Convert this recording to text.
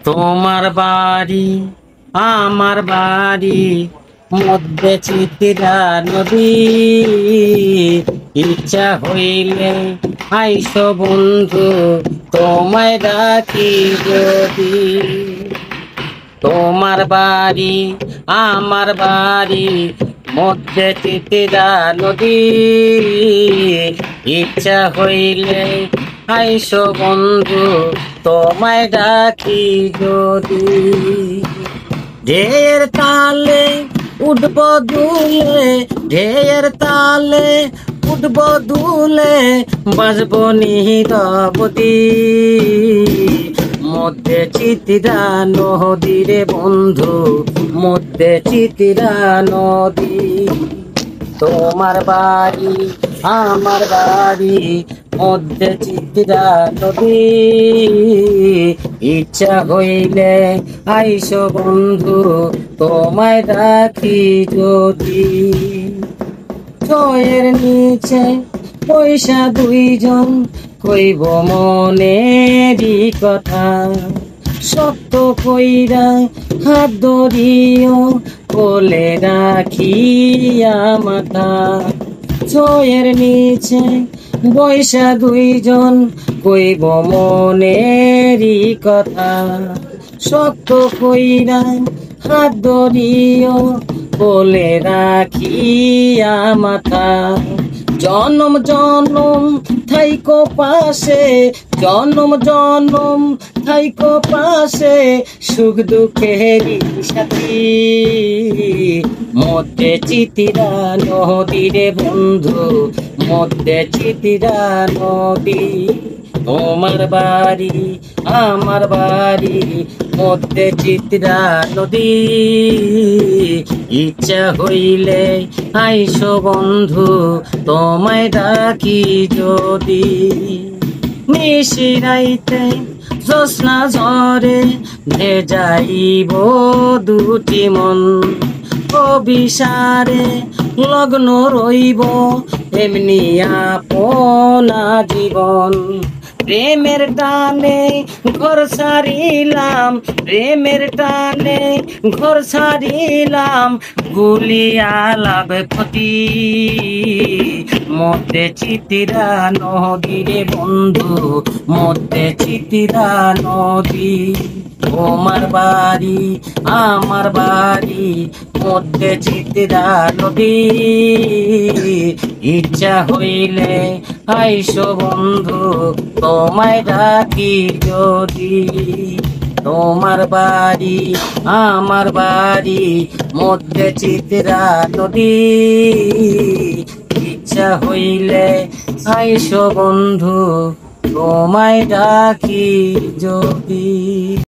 তোমার বাড়ি আমার বাড়ি মধ্যে চিত্রা নদী, ইচ্ছা হইলে আইসো বন্ধু তোমায় ডাকি যদি। তোমার বাড়ি আমার বাড়ি মধ্যে চিত্রা নদী, ইচ্ছা হইলে আইসো বন্ধু তোমায় ডাকি যদি। ঢের তালে উঠব দুলে, ঢের তালে উঠব দুলে, বাজব নিরবধি মধ্যে চিত্রা নদী রে বন্ধু, মধ্যে চিত্রা নদী। তোমার বাড়ি আমার বাড়ি মধ্যে চিত্রা নদী, ইচ্ছা হইলে আইসো বন্ধু তোমায় ডাকি যদি। ছয়ের নিচে পয়সা দুইজন কইব মনেরই কথা, সত্য কইরা হাত ধরিও কোলে রাখিয়া মাথা। ছয়ের নিচে বৈশা দুইজন কইব মনেরই কথা, সত্য কইরা হাত ধরিও কোলে রাখিয়া মাথা। জনম জনম থাইকো পাশে, জনম জনম থাইকো পাশে, সুখ দুঃখেরই সাথী মধ্যে চিত্রা নদী রে বন্ধু, মধ্যে চিত্রা নদী। তোমার বাড়ি আমার বাড়ি মধ্যে চিত্রা নদী, ইচ্ছা হইলে আইসো বন্ধু তোমায় ডাকি যদি। নিশিরাইতে জ্যোৎস্না ঝরে ভেজাইব দুটি মন, অবিসারে লগ্ন রইব এমনি আপনা জীবন। প্রেমের টানে ঘর ছাড়িলাম, প্রেমের টানে ঘর ছাড়িলাম, গুলিয়া লাভ ক্ষতি মধ্যে চিত্রা নদী রে বন্ধু, মধ্যে চিত্রা নদী। তোমার বাড়ি আমার বাড়ি মধ্যে চিত্রা নদী, ইচ্ছা হইলে আইসো বন্ধু তোমায় ডাকি যদি। তোমার বাড়ি আমার বাড়ি মধ্যে চিত্রা নদী, ইচ্ছা হইলে আইসো বন্ধু তোমায় ডাকি যদি।